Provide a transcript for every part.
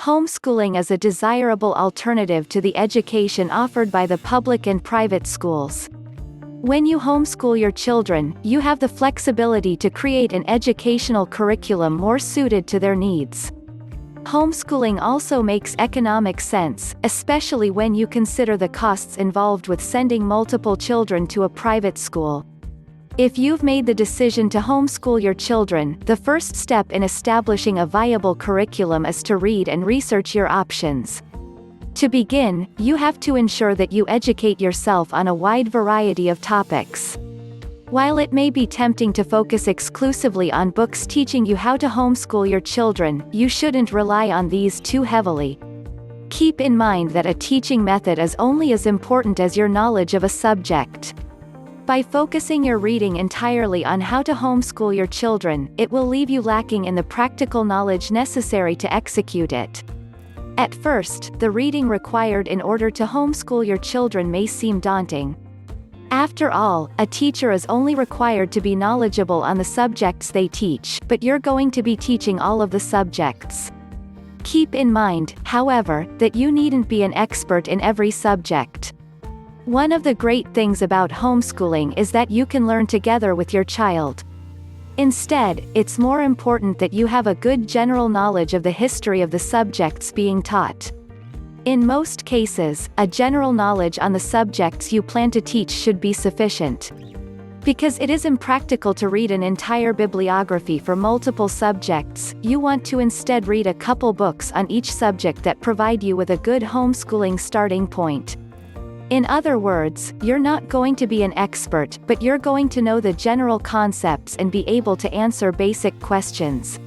Homeschooling is a desirable alternative to the education offered by the public and private schools. When you homeschool your children, you have the flexibility to create an educational curriculum more suited to their needs. Homeschooling also makes economic sense, especially when you consider the costs involved with sending multiple children to a private school. If you've made the decision to homeschool your children, the first step in establishing a viable curriculum is to read and research your options. To begin, you have to ensure that you educate yourself on a wide variety of topics. While it may be tempting to focus exclusively on books teaching you how to homeschool your children, you shouldn't rely on these too heavily. Keep in mind that a teaching method is only as important as your knowledge of a subject. By focusing your reading entirely on how to homeschool your children, it will leave you lacking in the practical knowledge necessary to execute it. At first, the reading required in order to homeschool your children may seem daunting. After all, a teacher is only required to be knowledgeable on the subjects they teach, but you're going to be teaching all of the subjects. Keep in mind, however, that you needn't be an expert in every subject. One of the great things about homeschooling is that you can learn together with your child. Instead, it's more important that you have a good general knowledge of the history of the subjects being taught. In most cases, a general knowledge on the subjects you plan to teach should be sufficient. Because it is impractical to read an entire bibliography for multiple subjects, you want to instead read a couple books on each subject that provide you with a good homeschooling starting point. In other words, you're not going to be an expert, but you're going to know the general concepts and be able to answer basic questions.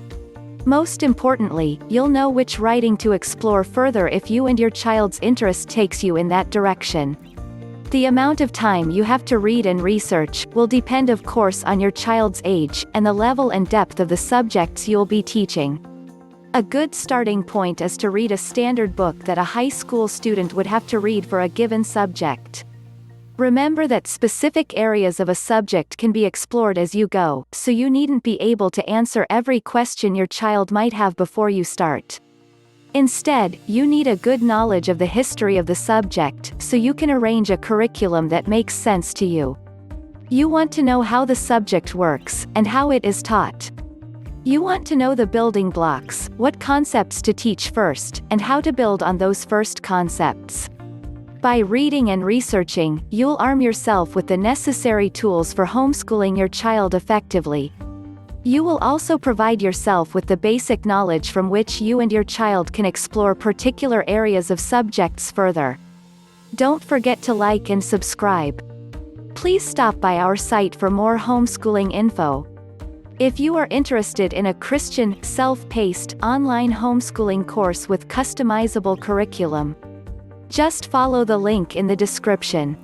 Most importantly, you'll know which writing to explore further if you and your child's interest takes you in that direction. The amount of time you have to read and research will depend, of course, on your child's age, and the level and depth of the subjects you'll be teaching. A good starting point is to read a standard book that a high school student would have to read for a given subject. Remember that specific areas of a subject can be explored as you go, so you needn't be able to answer every question your child might have before you start. Instead, you need a good knowledge of the history of the subject, so you can arrange a curriculum that makes sense to you. You want to know how the subject works, and how it is taught. You want to know the building blocks, what concepts to teach first, and how to build on those first concepts. By reading and researching, you'll arm yourself with the necessary tools for homeschooling your child effectively. You will also provide yourself with the basic knowledge from which you and your child can explore particular areas of subjects further. Don't forget to like and subscribe. Please stop by our site for more homeschooling info. If you are interested in a Christian, self-paced, online homeschooling course with customizable curriculum, just follow the link in the description.